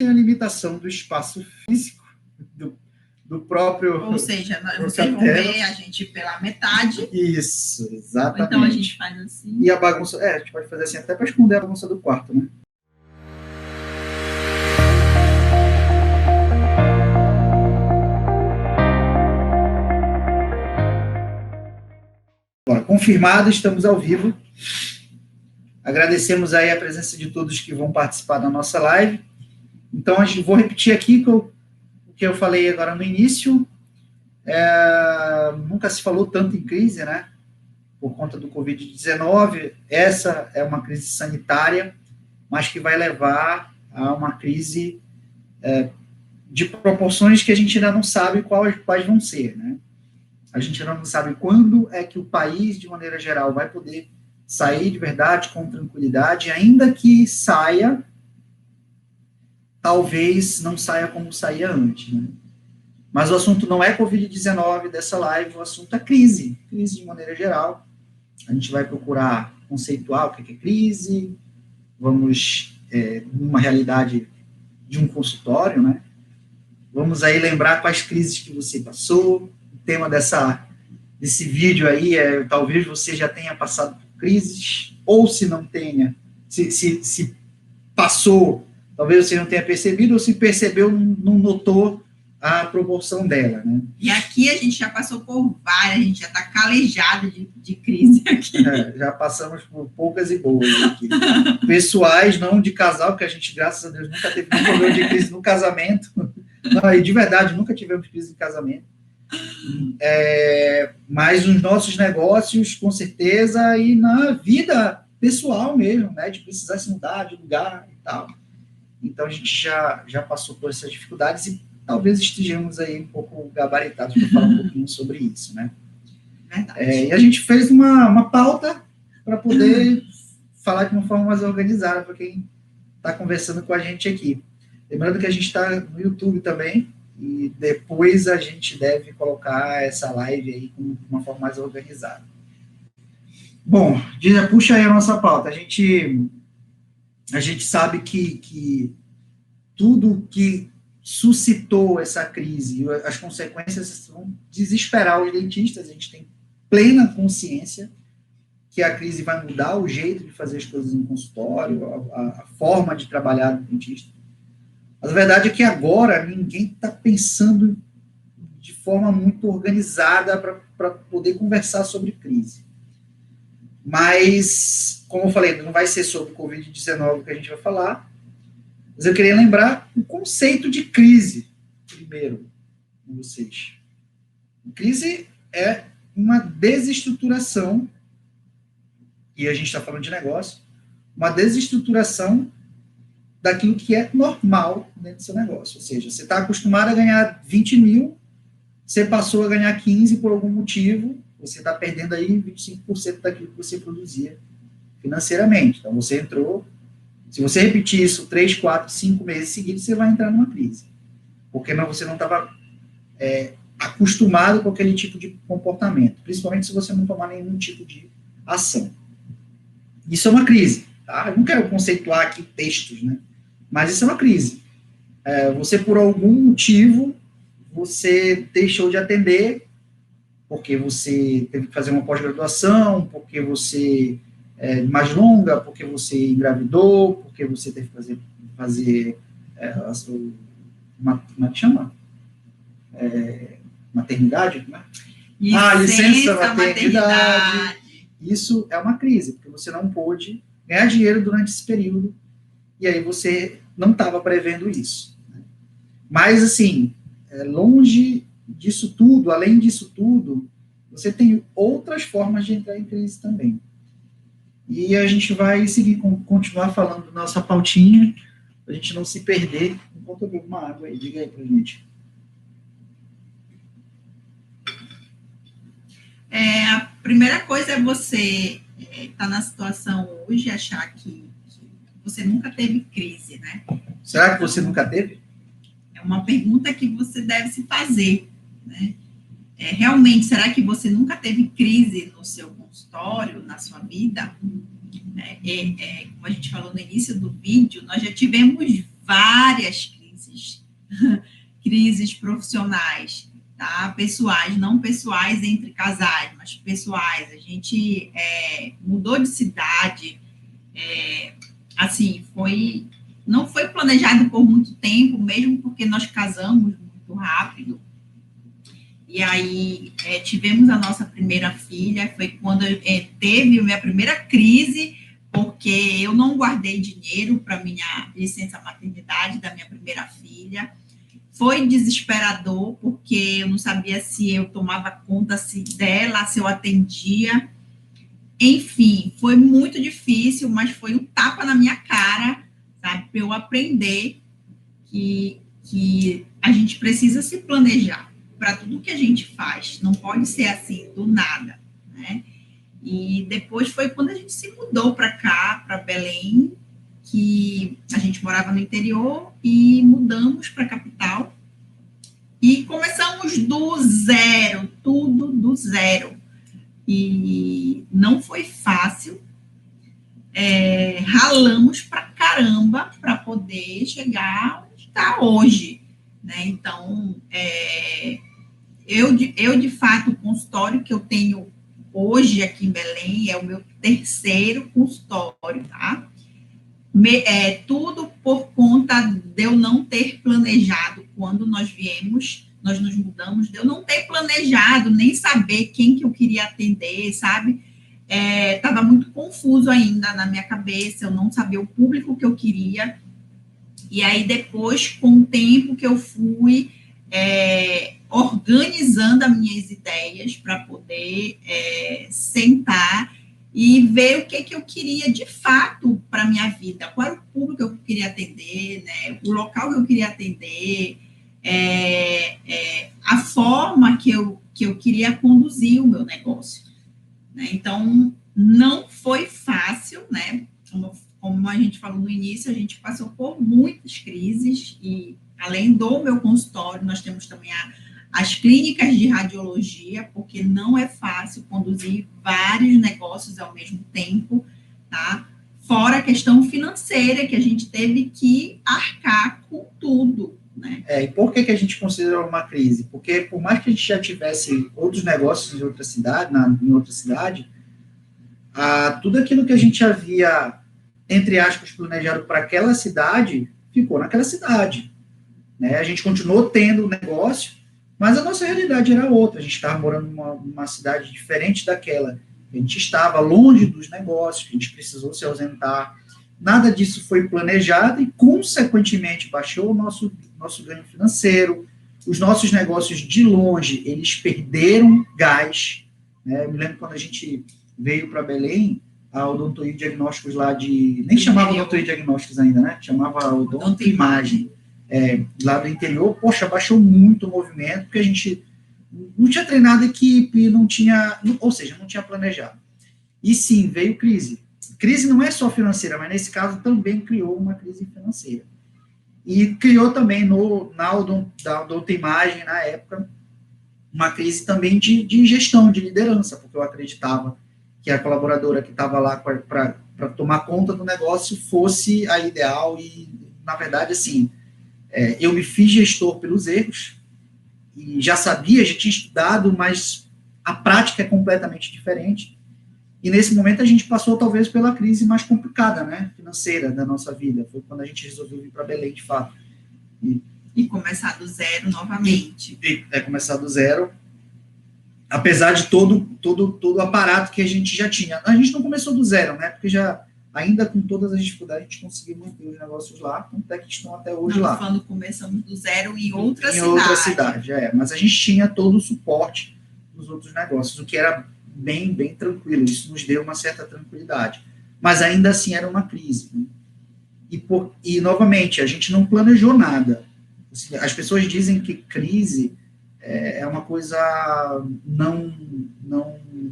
tem a limitação do espaço físico, do próprio... Ou seja, vocês vão ver a gente pela metade. Isso, exatamente. Então a gente faz assim. E a bagunça... a gente pode fazer assim até para esconder a bagunça do quarto, né? Bom, confirmado, estamos ao vivo. Agradecemos aí a presença de todos que vão participar da nossa live. Então, vou repetir aqui o que eu falei agora no início. Nunca se falou tanto em crise, né? Por conta do Covid-19. Essa é uma crise sanitária, mas que vai levar a uma crise de proporções que a gente ainda não sabe quais vão ser, né? A gente ainda não sabe quando é que o país, de maneira geral, vai poder sair de verdade, com tranquilidade, ainda que saia, talvez não saia como saía antes, né? Mas o assunto não é Covid-19 dessa live, o assunto é crise de maneira geral. A gente vai procurar conceituar o que é crise, vamos, numa realidade de um consultório, né? Vamos aí lembrar quais crises que você passou. O tema desse vídeo aí talvez você já tenha passado por crises, ou se não tenha, se passou, talvez você não tenha percebido, ou se percebeu, não notou a proporção dela, né? E aqui a gente já passou por várias, a gente já está calejado de crise aqui. Já passamos por poucas e boas aqui. Pessoais, não de casal, porque a gente, graças a Deus, nunca teve nenhum problema de crise no casamento. Não, e de verdade, nunca tivemos crise em casamento. Mas nos nossos negócios, com certeza, e na vida pessoal mesmo, né? De precisar se mudar de lugar e tal. Então, a gente já passou por essas dificuldades e talvez estejamos aí um pouco gabaritados para falar um pouquinho sobre isso, né? E a gente fez uma pauta para poder falar de uma forma mais organizada para quem está conversando com a gente aqui. Lembrando que a gente está no YouTube também, e depois a gente deve colocar essa live aí de uma forma mais organizada. Bom, puxa aí a nossa pauta. A gente sabe que tudo que suscitou essa crise, as consequências vão desesperar os dentistas. A gente tem plena consciência que a crise vai mudar o jeito de fazer as coisas em consultório, a forma de trabalhar do dentista. Mas a verdade é que agora ninguém está pensando de forma muito organizada para poder conversar sobre crise. Mas, como eu falei, não vai ser sobre o Covid-19 que a gente vai falar, mas eu queria lembrar o conceito de crise, primeiro, com vocês. Crise é uma desestruturação, e a gente está falando de negócio, uma desestruturação daquilo que é normal dentro do seu negócio. Ou seja, você está acostumado a ganhar 20 mil, você passou a ganhar 15 por algum motivo, você está perdendo aí 25% daquilo que você produzia financeiramente. Então, você entrou, se você repetir isso 3, 4, 5 meses seguidos, você vai entrar numa crise. Porque você não estava acostumado com aquele tipo de comportamento, principalmente se você não tomar nenhum tipo de ação. Isso é uma crise, tá? Eu não quero conceituar aqui textos, né? Mas isso é uma crise. Você, por algum motivo, você deixou de atender, porque você teve que fazer uma pós-graduação, porque você mais longa, porque você engravidou, porque você teve que fazer como é que chama? Maternidade? Né? Licença maternidade. Isso é uma crise, porque você não pôde ganhar dinheiro durante esse período, e aí você não estava prevendo isso. Né? Mas, assim, longe disso tudo, além disso tudo, você tem outras formas de entrar em crise também. E a gente vai continuar falando da nossa pautinha, para a gente não se perder. Enquanto eu bebo uma água aí, diga aí para a gente. A primeira coisa é você estar na situação hoje e achar que você nunca teve crise, né? Será que você nunca teve? É uma pergunta que você deve se fazer, né? Realmente, será que você nunca teve crise no seu consultório, na sua vida? Como a gente falou no início do vídeo, nós já tivemos várias crises profissionais, tá? Pessoais, não pessoais entre casais, mas pessoais. A gente mudou de cidade, assim, não foi planejado por muito tempo, mesmo porque nós casamos muito rápido. E aí tivemos a nossa primeira filha, foi quando teve a minha primeira crise, porque eu não guardei dinheiro para minha licença maternidade da minha primeira filha. Foi desesperador, porque eu não sabia se eu tomava conta dela, se eu atendia. Enfim, foi muito difícil, mas foi um tapa na minha cara, sabe, para eu aprender que a gente precisa se planejar para tudo que a gente faz, não pode ser assim, do nada, né? E depois foi quando a gente se mudou para cá, para Belém, que a gente morava no interior e mudamos para a capital e começamos do zero, tudo do zero. E não foi fácil, ralamos pra caramba para poder chegar onde está hoje, né? Então, eu de fato, o consultório que eu tenho hoje aqui em Belém é o meu terceiro consultório, tá? Tudo por conta de eu não ter planejado quando nós nos mudamos, de eu não ter planejado, nem saber quem que eu queria atender, sabe? Estava muito confuso ainda na minha cabeça, eu não sabia o público que eu queria. E aí, depois, com o tempo que eu fui organizando as minhas ideias para poder sentar e ver o que eu queria de fato para a minha vida, qual era o público que eu queria atender, né? O local que eu queria atender, a forma que eu queria conduzir o meu negócio, né? Então, não foi fácil, né? Como a gente falou no início, a gente passou por muitas crises e, além do meu consultório, nós temos também as clínicas de radiologia, porque não é fácil conduzir vários negócios ao mesmo tempo, tá? Fora a questão financeira, que a gente teve que arcar com tudo, né? E por que a gente considera uma crise? Porque por mais que a gente já tivesse outros negócios em outra cidade, tudo aquilo que a gente havia, entre aspas, planejado para aquela cidade, ficou naquela cidade, né? A gente continuou tendo negócio, mas a nossa realidade era outra. A gente estava morando numa cidade diferente daquela. A gente estava longe dos negócios, a gente precisou se ausentar. Nada disso foi planejado e, consequentemente, baixou o nosso ganho financeiro. Os nossos negócios, de longe, eles perderam gás, né? Eu me lembro quando a gente veio para Belém, a Odontoí Diagnósticos lá nem chamava Odontoí Diagnósticos ainda, né? Chamava Odontoimagem. Lá do interior, poxa, baixou muito o movimento, porque a gente não tinha treinado equipe, não tinha planejado. E sim, veio crise. Crise não é só financeira, mas nesse caso também criou uma crise financeira. E criou também da Odontoimagem, na época, uma crise também de gestão, de liderança, porque eu acreditava que a colaboradora que estava lá para tomar conta do negócio fosse a ideal e, na verdade, assim, eu me fiz gestor pelos erros e já tinha estudado, mas a prática é completamente diferente. E nesse momento a gente passou talvez pela crise mais complicada, né, financeira da nossa vida. Foi quando a gente resolveu vir para Belém, de fato. E começar do zero novamente. Começar do zero, apesar de todo o aparato que a gente já tinha. A gente não começou do zero, né, porque ainda com todas as dificuldades, a gente conseguiu manter os negócios lá, tanto é que estão até hoje lá. Quando começamos do zero em outra cidade. Em outra cidade, mas a gente tinha todo o suporte dos outros negócios, o que era bem, bem tranquilo. Isso nos deu uma certa tranquilidade. Mas ainda assim era uma crise, né? E novamente, a gente não planejou nada. As pessoas dizem que crise é uma coisa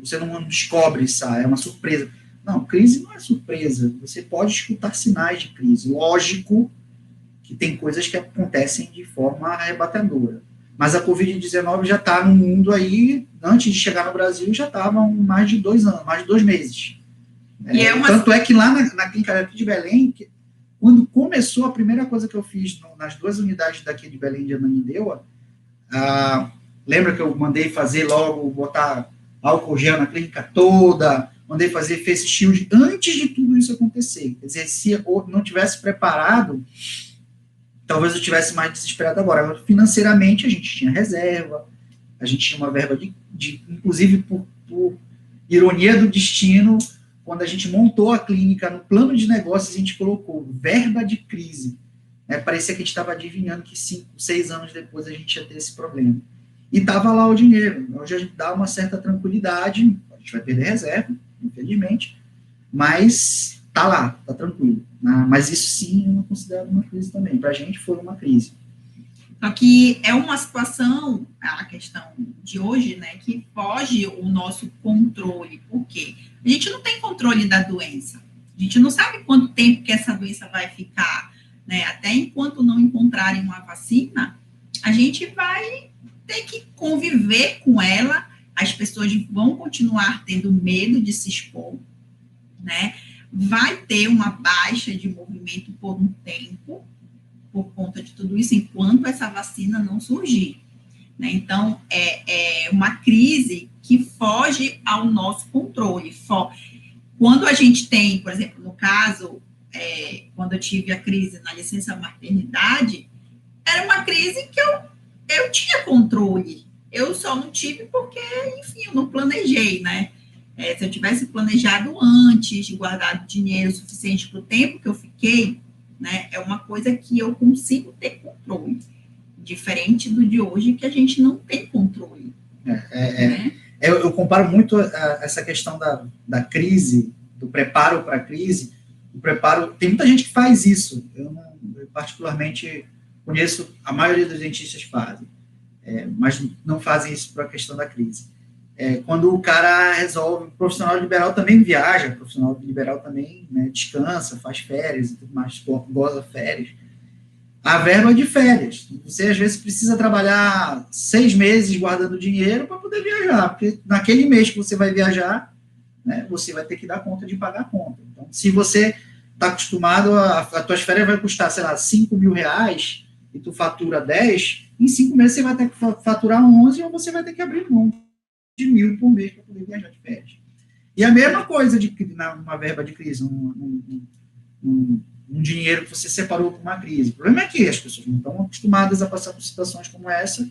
você não descobre, é uma surpresa. Não, crise não é surpresa. Você pode escutar sinais de crise. Lógico que tem coisas que acontecem de forma arrebatadora. Mas a Covid-19 já está no mundo aí, antes de chegar no Brasil, já estava há mais de 2 anos, mais de 2 meses. Tanto é que lá na clínica aqui de Belém, quando começou, a primeira coisa que eu fiz nas 2 unidades daqui de Belém de Ananindeua, lembra que eu mandei fazer logo, botar álcool gel na clínica toda, mandei fazer face shield antes de tudo isso acontecer. Quer dizer, se eu não tivesse preparado, talvez eu tivesse mais desesperado agora. Financeiramente, a gente tinha reserva, a gente tinha uma verba inclusive por ironia do destino, quando a gente montou a clínica, no plano de negócios, a gente colocou verba de crise. Parecia que a gente estava adivinhando que 5, 6 anos depois a gente ia ter esse problema. E estava lá o dinheiro. Hoje a gente dá uma certa tranquilidade, a gente vai perder reserva, infelizmente, mas está lá, está tranquilo. Mas isso sim eu não considero uma crise também. Para a gente foi uma crise. Só que é uma situação, a questão de hoje, né, que foge o nosso controle. Por quê? A gente não tem controle da doença. A gente não sabe quanto tempo que essa doença vai ficar, né? Até enquanto não encontrarem uma vacina, a gente vai ter que conviver com ela. As pessoas vão continuar tendo medo de se expor, né? Vai ter uma baixa de movimento por um tempo, por conta de tudo isso, enquanto essa vacina não surgir, né? Então, é uma crise que foge ao nosso controle. Quando a gente tem, por exemplo, no caso, quando eu tive a crise na licença maternidade, era uma crise que eu tinha controle, eu só não tive porque, enfim, eu não planejei, né? Se eu tivesse planejado antes, guardado dinheiro suficiente para o tempo que eu fiquei, né, é uma coisa que eu consigo ter controle, diferente do de hoje, que a gente não tem controle. Né? Eu comparo muito essa questão da crise, do preparo para a crise. Tem muita gente que faz isso, eu particularmente conheço, a maioria dos dentistas fazem, mas não fazem isso para a questão da crise. Quando o cara resolve, o profissional liberal também viaja, o profissional liberal também, né, descansa, faz férias e tudo mais, goza férias. A verba de férias. Você, às vezes, precisa trabalhar 6 meses guardando dinheiro para poder viajar, porque naquele mês que você vai viajar, né, você vai ter que dar conta de pagar a conta. Então, se você está acostumado, as tuas férias vai custar, sei lá, 5 mil reais, e tu fatura 10, em 5 meses você vai ter que faturar 11, ou você vai ter que abrir mão de 1.000 por mês para poder viajar de férias. E a mesma coisa numa verba de crise, um dinheiro que você separou para uma crise. O problema é que as pessoas não estão acostumadas a passar por situações como essa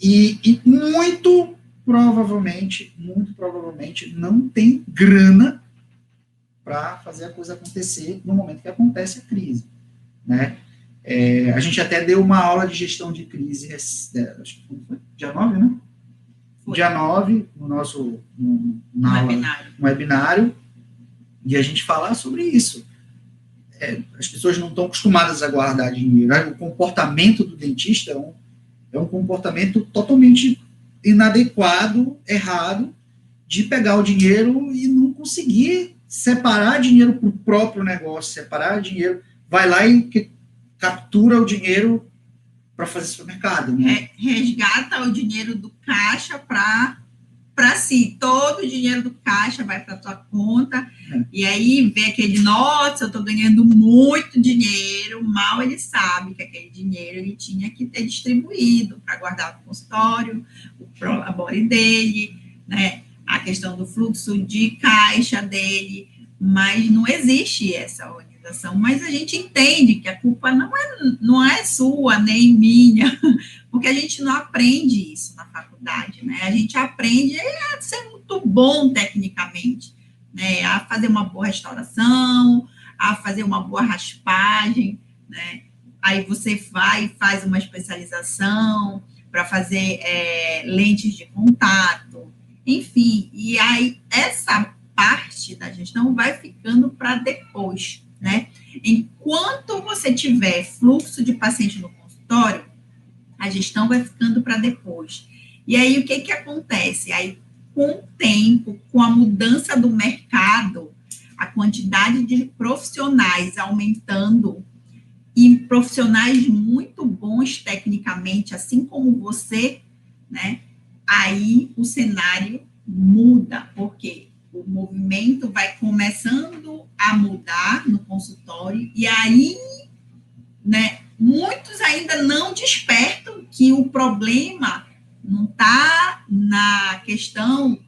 e muito provavelmente não tem grana para fazer a coisa acontecer no momento que acontece a crise, né? A gente até deu uma aula de gestão de crise, acho que foi dia 9, né? Dia 9, no webinário, e a gente falar sobre isso. As pessoas não estão acostumadas a guardar dinheiro. O comportamento do dentista é um comportamento totalmente inadequado, errado, de pegar o dinheiro e não conseguir separar dinheiro para o próprio negócio, separar dinheiro, vai lá e captura o dinheiro para fazer supermercado, né? Resgata o dinheiro do caixa para si. Todo o dinheiro do caixa vai para a tua conta, e aí vê aquele, nossa, eu estou ganhando muito dinheiro, mal ele sabe que aquele dinheiro ele tinha que ter distribuído para guardar no consultório, o prolabore dele, né? A questão do fluxo de caixa dele, mas não existe essa organização. Mas a gente entende que a culpa não é sua, nem minha, porque a gente não aprende isso na faculdade, né? A gente aprende a ser muito bom tecnicamente, né? A fazer uma boa restauração, a fazer uma boa raspagem, né? Aí você vai e faz uma especialização para fazer lentes de contato, enfim, e aí essa parte da gestão vai ficando para depois, né? Enquanto você tiver fluxo de paciente no consultório, a gestão vai ficando para depois. E aí, o que acontece? Aí, com o tempo, com a mudança do mercado, a quantidade de profissionais aumentando, e profissionais muito bons tecnicamente, assim como você, né? Aí o cenário muda, porque o movimento vai começando a mudar no consultório, e aí, né, muitos ainda não despertam que o problema não está na questão,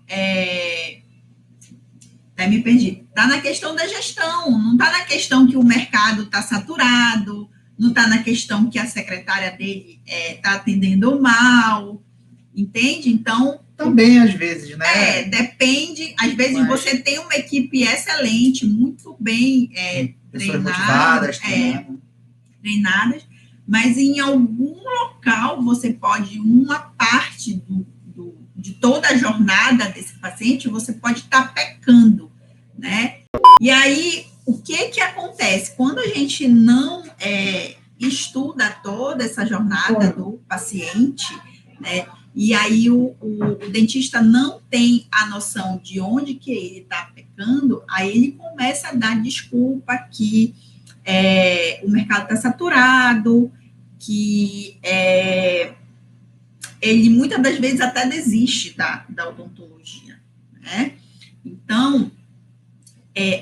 até me perdi, está na questão da gestão, não está na questão que o mercado está saturado, não está na questão que a secretária dele está atendendo mal, entende? Então, também, às vezes, né? Depende. Às vezes você tem uma equipe excelente, muito bem treinadas, mas em algum local você pode, uma parte de toda a jornada desse paciente, você pode estar pecando, né? E aí, o que acontece? Quando a gente não estuda toda essa jornada do paciente, né? E aí o dentista não tem a noção de onde que ele está pecando, aí ele começa a dar desculpa que o mercado está saturado, que ele muitas das vezes até desiste da odontologia, né? Então,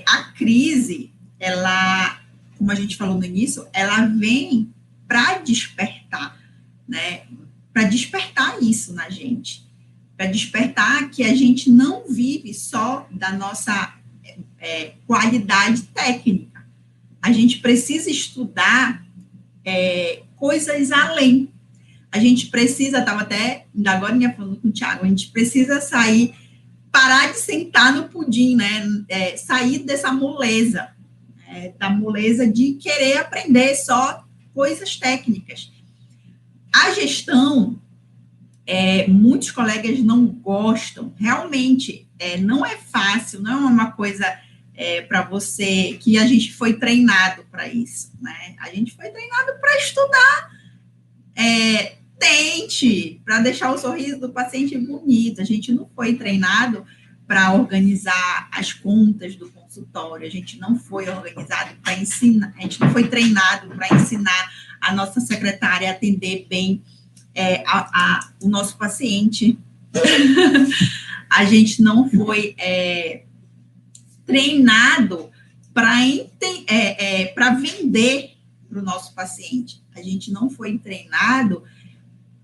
a crise, ela, como a gente falou no início, ela vem para despertar, né? Para despertar isso na gente, para despertar que a gente não vive só da nossa qualidade técnica. A gente precisa estudar coisas além. A gente precisa, estava até agora falando com o Thiago, a gente precisa sair, parar de sentar no pudim, né? Sair dessa moleza, da moleza de querer aprender só coisas técnicas. A gestão, muitos colegas não gostam, realmente, não é fácil, não é uma coisa para você, que a gente foi treinado para isso, né? A gente foi treinado para estudar dente, para deixar o sorriso do paciente bonito, a gente não foi treinado para organizar as contas do consultório, a gente não foi organizado para ensinar, a gente não foi treinado para ensinar a nossa secretária a atender bem o nosso paciente. A gente não foi treinado para vender para o nosso paciente. A gente não foi treinado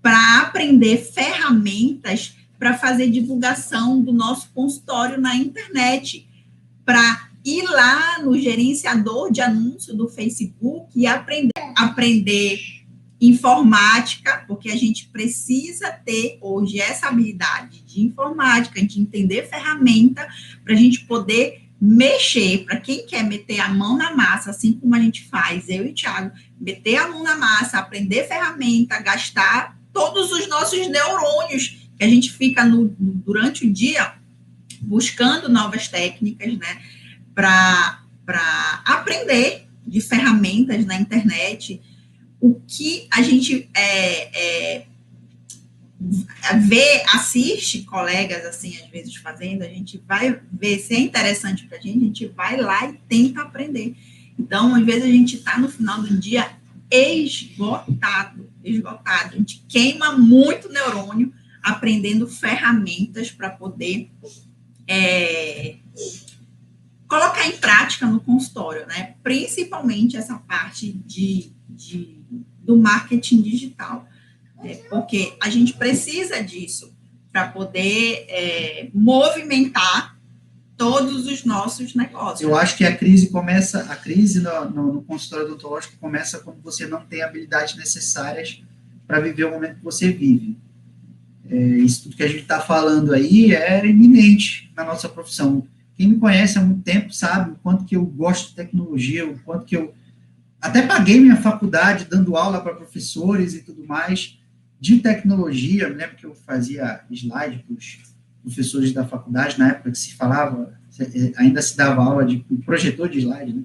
para aprender ferramentas para fazer divulgação do nosso consultório na internet, para ir lá no gerenciador de anúncio do Facebook e aprender informática, porque a gente precisa ter hoje essa habilidade de informática, de entender ferramenta, para a gente poder mexer, para quem quer meter a mão na massa, assim como a gente faz, eu e o Thiago, meter a mão na massa, aprender ferramenta, gastar todos os nossos neurônios, que a gente fica durante o dia buscando novas técnicas, né, para aprender de ferramentas na internet. O que a gente assiste colegas, assim, às vezes fazendo, a gente vai ver se é interessante para a gente vai lá e tenta aprender. Então, às vezes, a gente está no final do dia esgotado. A gente queima muito neurônio aprendendo ferramentas para poder colocar em prática no consultório, né? Principalmente essa parte do marketing digital, porque a gente precisa disso para poder movimentar todos os nossos negócios. Eu acho que a crise no consultório odontológico começa quando você não tem habilidades necessárias para viver o momento que você vive. Isso tudo que a gente está falando aí é iminente na nossa profissão. Quem me conhece há muito tempo sabe o quanto que eu gosto de tecnologia, o quanto que eu até paguei minha faculdade dando aula para professores e tudo mais de tecnologia. Eu lembro que eu fazia slide para os professores da faculdade, na época que se falava, ainda se dava aula de projetor de slide, né?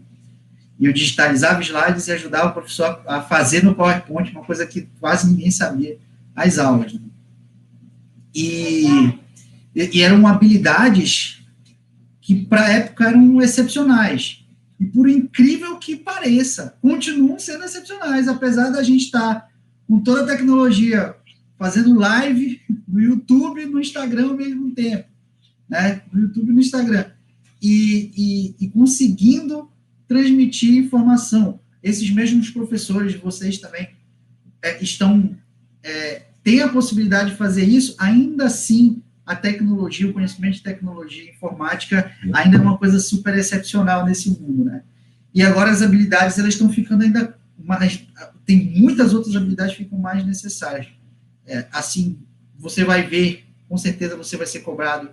E eu digitalizava slides e ajudava o professor a fazer no PowerPoint, uma coisa que quase ninguém sabia, as aulas, né? E eram habilidades que, para a época, eram excepcionais. E, por incrível que pareça, continuam sendo excepcionais, apesar da gente estar com toda a tecnologia fazendo live no YouTube e no Instagram ao mesmo tempo. né, no YouTube e no Instagram, e conseguindo transmitir informação. Esses mesmos professores de vocês também têm a possibilidade de fazer isso, ainda assim, a tecnologia, o conhecimento de tecnologia e informática ainda é uma coisa super excepcional nesse mundo, né? E agora as habilidades, elas estão ficando ainda mais... Tem muitas outras habilidades que ficam mais necessárias. Assim, você vai ver, com certeza você vai ser cobrado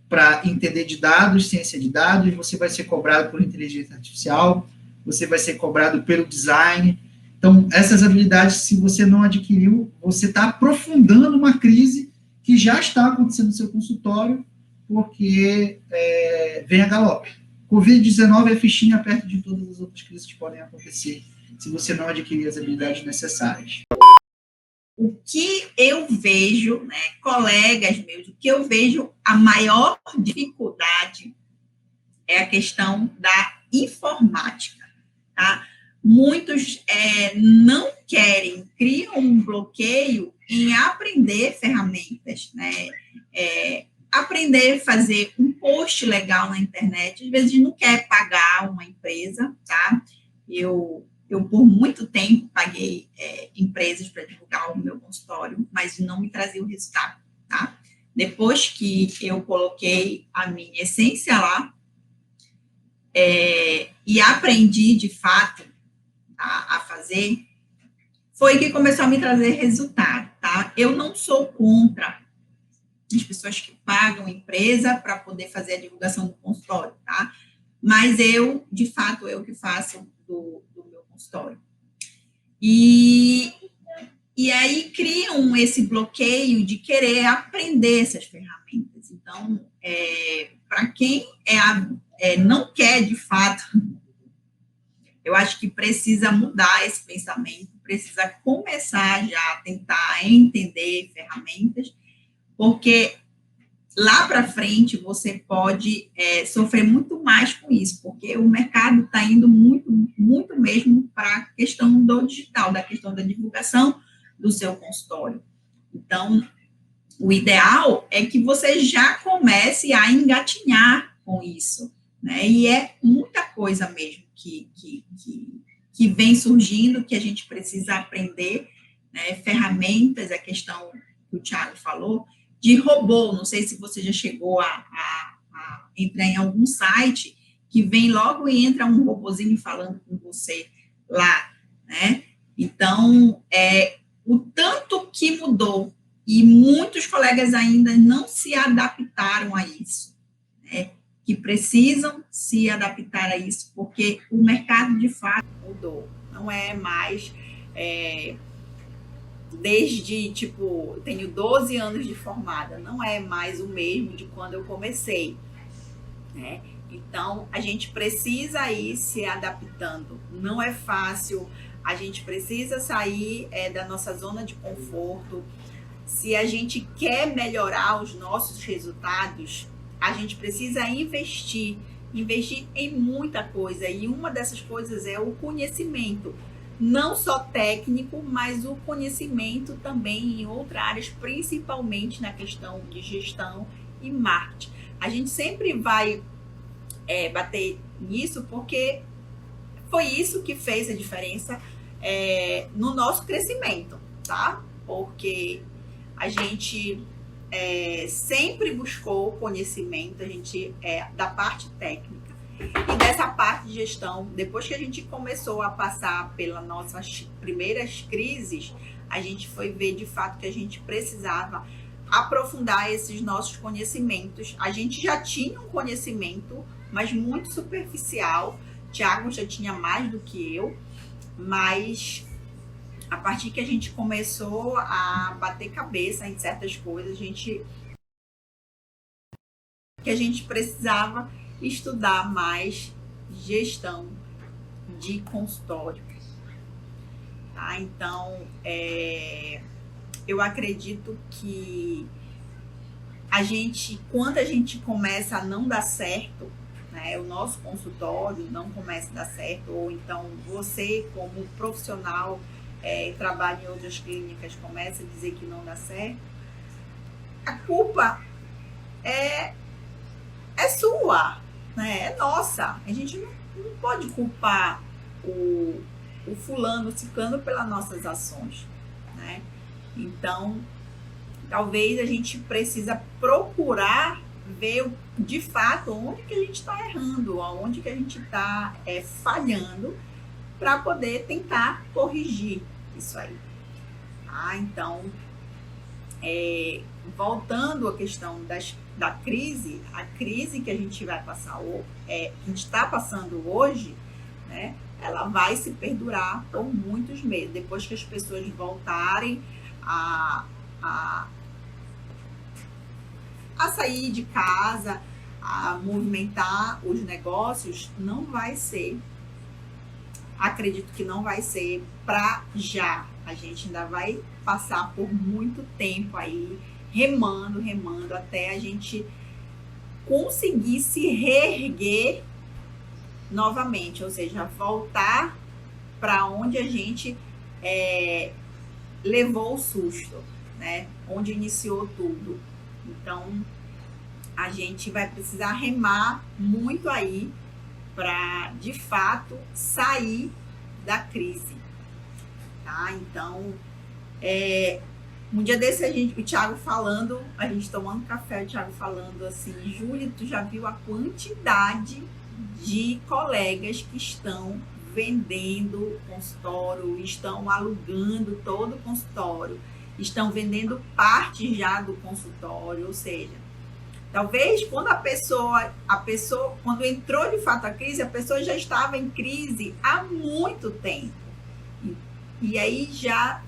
para entender de dados, ciência de dados, você vai ser cobrado por inteligência artificial, você vai ser cobrado pelo design. Então, essas habilidades, se você não adquiriu, você está aprofundando uma crise que já está acontecendo no seu consultório, porque vem a galope. Covid-19 é fichinha perto de todas as outras crises que podem acontecer, se você não adquirir as habilidades necessárias. O que eu vejo, né, colegas meus, o que eu vejo a maior dificuldade é a questão da informática, tá? Muitos não querem, criam um bloqueio em aprender ferramentas, né? Aprender a fazer um post legal na internet, às vezes não quer pagar uma empresa, tá? Eu por muito tempo paguei empresas para divulgar o meu consultório, mas não me trazia o resultado, tá? Depois que eu coloquei a minha essência lá e aprendi, de fato, a fazer, foi que começou a me trazer resultado, tá? Eu não sou contra as pessoas que pagam empresa para poder fazer a divulgação do consultório, tá? Mas eu, de fato, eu que faço do meu consultório. E aí criam esse bloqueio de querer aprender essas ferramentas. Então, para quem não quer, de fato, eu acho que precisa mudar esse pensamento, precisa começar já a tentar entender ferramentas, porque lá para frente você pode sofrer muito mais com isso, porque o mercado está indo muito, muito mesmo para a questão do digital, da questão da divulgação do seu consultório. Então, o ideal é que você já comece a engatinhar com isso, né? E é muita coisa mesmo que vem surgindo, que a gente precisa aprender, né? Ferramentas, a questão que o Thiago falou, de robô. Não sei se você já chegou a entrar em algum site que vem logo e entra um robozinho falando com você lá, né? Então, o tanto que mudou, e muitos colegas ainda não se adaptaram a isso, né? Que precisam se adaptar a isso, porque o mercado, de fato, mudou. Não é mais... desde, tenho 12 anos de formada, não é mais o mesmo de quando eu comecei, né? Então, a gente precisa ir se adaptando. Não é fácil, a gente precisa sair da nossa zona de conforto. Se a gente quer melhorar os nossos resultados, a gente precisa investir em muita coisa. E uma dessas coisas é o conhecimento. Não só técnico, mas o conhecimento também em outras áreas, principalmente na questão de gestão e marketing. A gente sempre vai bater nisso, porque foi isso que fez a diferença no nosso crescimento, tá? Porque a gente sempre buscou conhecimento, a gente da parte técnica. E dessa parte de gestão, depois que a gente começou a passar pelas nossas primeiras crises, a gente foi ver de fato que a gente precisava aprofundar esses nossos conhecimentos. A gente já tinha um conhecimento, mas muito superficial. Thiago já tinha mais do que eu, mas a partir que a gente começou a bater cabeça em certas coisas, que a gente precisava estudar mais gestão de consultório, tá? Então, eu acredito que quando a gente começa a não dar certo, né, o nosso consultório não começa a dar certo, ou então você como profissional trabalha em outras clínicas, começa a dizer que não dá certo, a culpa é é sua, né? É nossa. A gente não pode culpar o fulano, o ciclano pelas nossas ações, né? Então, talvez a gente precisa procurar ver de fato onde que a gente está errando, onde que a gente está falhando, para poder tentar corrigir isso aí. Então, voltando à questão da crise, a crise que a gente vai passar, que a gente está passando hoje, né, ela vai se perdurar por muitos meses, depois que as pessoas voltarem a sair de casa, a movimentar os negócios, não vai ser, acredito que não vai ser para já. A gente ainda vai passar por muito tempo aí, remando, até a gente conseguir se reerguer novamente, ou seja, voltar para onde a gente levou o susto, né? Onde iniciou tudo. Então, a gente vai precisar remar muito aí para, de fato, sair da crise, tá? Então, um dia desse o Thiago falando, a gente tomando café, o Thiago falando assim, Júlia, tu já viu a quantidade de colegas que estão vendendo consultório, estão alugando todo o consultório, estão vendendo parte já do consultório, ou seja, talvez quando a pessoa, quando entrou de fato a crise, a pessoa já estava em crise há muito tempo. E aí já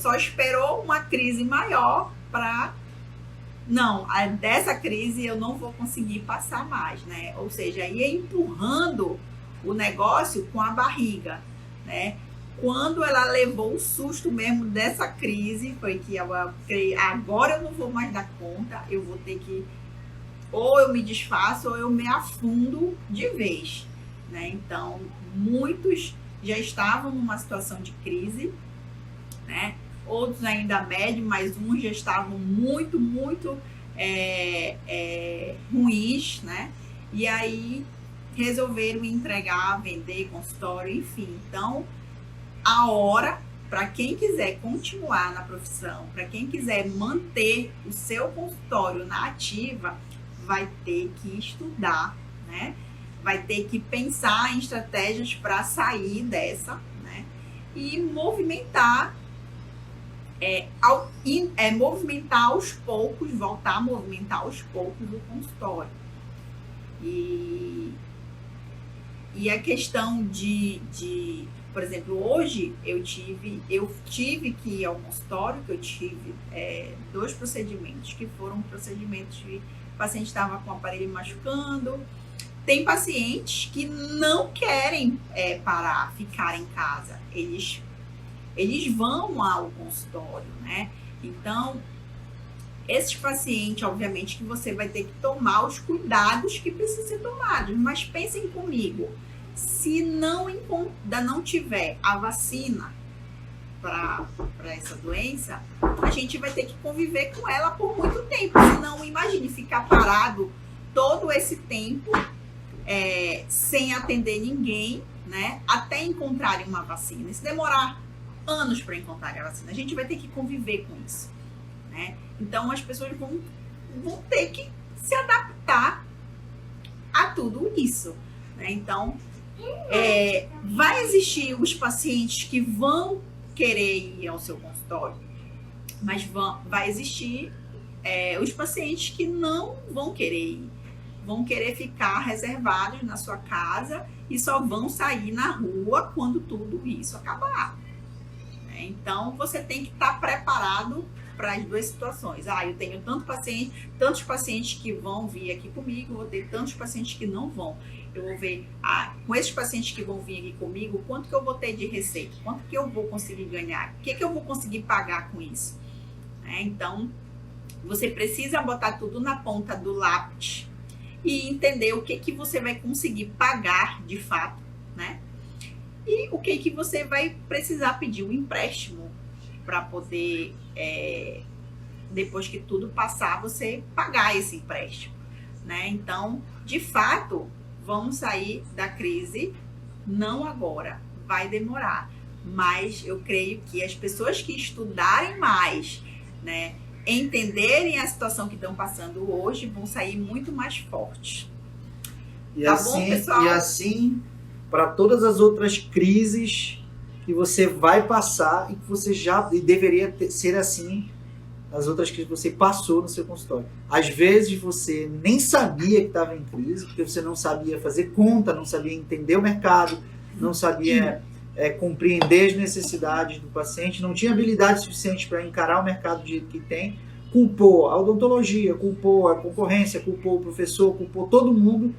só esperou uma crise maior para... Não, dessa crise eu não vou conseguir passar mais, né? Ou seja, ia empurrando o negócio com a barriga, né? Quando ela levou o susto mesmo dessa crise, foi que ela falei, agora eu não vou mais dar conta, eu vou ter que, ou eu me desfaço, ou eu me afundo de vez, né? Então, muitos já estavam numa situação de crise, né? Outros ainda médio, mas uns já estavam muito ruins, né? E aí resolveram entregar, vender consultório, enfim. Então, a hora, para quem quiser continuar na profissão, para quem quiser manter o seu consultório na ativa, vai ter que estudar, né? Vai ter que pensar em estratégias para sair dessa, né? E movimentar, movimentar aos poucos, voltar a movimentar aos poucos o consultório. E a questão por exemplo, hoje eu tive que ir ao consultório, que eu tive 2 procedimentos, que foram procedimentos que o paciente estava com o aparelho machucando. Tem pacientes que não querem parar, ficar em casa. Eles vão ao consultório, né? Então, esses pacientes, obviamente, que você vai ter que tomar os cuidados que precisam ser tomados. Mas pensem comigo, se ainda não tiver a vacina para essa doença, a gente vai ter que conviver com ela por muito tempo. Senão, imagine ficar parado todo esse tempo sem atender ninguém, né? Até encontrarem uma vacina. Se demorar anos para encontrar a vacina, a gente vai ter que conviver com isso, né? Então, as pessoas vão ter que se adaptar a tudo isso, né? Então, vai existir os pacientes que vão querer ir ao seu consultório, mas vai existir os pacientes que não vão querer ir, vão querer ficar reservados na sua casa e só vão sair na rua quando tudo isso acabar. Então, você tem que estar preparado para as 2 situações. Eu tenho tantos pacientes que vão vir aqui comigo, vou ter tantos pacientes que não vão. Eu vou ver, com esses pacientes que vão vir aqui comigo, quanto que eu vou ter de receita? Quanto que eu vou conseguir ganhar? O que eu vou conseguir pagar com isso? Então, você precisa botar tudo na ponta do lápis e entender o que você vai conseguir pagar de fato, né? E o que você vai precisar pedir um empréstimo para poder, depois que tudo passar, você pagar esse empréstimo, né? Então, de fato, vamos sair da crise, não agora, vai demorar. Mas eu creio que as pessoas que estudarem mais, né, entenderem a situação que estão passando hoje, vão sair muito mais fortes. E Tá assim, bom, pessoal? E assim, para todas as outras crises que você vai passar e que você já e deveria ser assim, as outras crises que você passou no seu consultório. Às vezes você nem sabia que estava em crise, porque você não sabia fazer conta, não sabia entender o mercado, não sabia compreender as necessidades do paciente, não tinha habilidade suficiente para encarar o mercado do jeito que tem, culpou a odontologia, culpou a concorrência, culpou o professor, culpou todo mundo,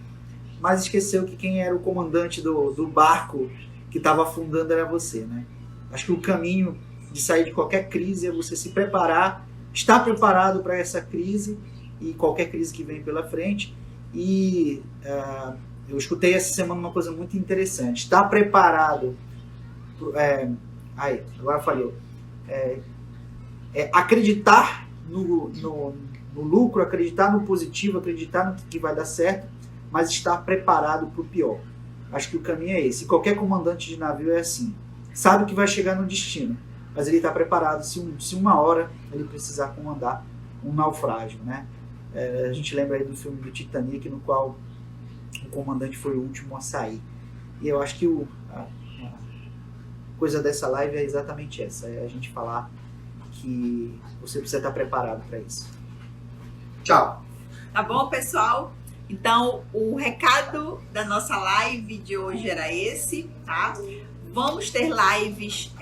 mas esqueceu que quem era o comandante do barco que estava afundando era você, né? Acho que o caminho de sair de qualquer crise é você se preparar, estar preparado para essa crise e qualquer crise que vem pela frente. E eu escutei essa semana uma coisa muito interessante. Estar preparado... agora falhou. Acreditar no lucro, acreditar no positivo, acreditar no que vai dar certo, mas estar preparado para o pior. Acho que o caminho é esse. Qualquer comandante de navio é assim. Sabe que vai chegar no destino, mas ele está preparado se uma hora ele precisar comandar um naufrágio, né? A gente lembra aí do filme do Titanic, no qual o comandante foi o último a sair. E eu acho que a coisa dessa live é exatamente essa. É a gente falar que você precisa estar preparado para isso. Tchau. Tá bom, pessoal? Então, o recado da nossa live de hoje era esse, tá? Vamos ter lives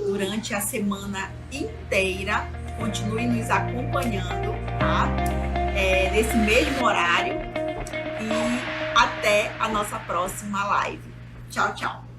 durante a semana inteira. Continue nos acompanhando, tá? Nesse mesmo horário. E até a nossa próxima live. Tchau, tchau.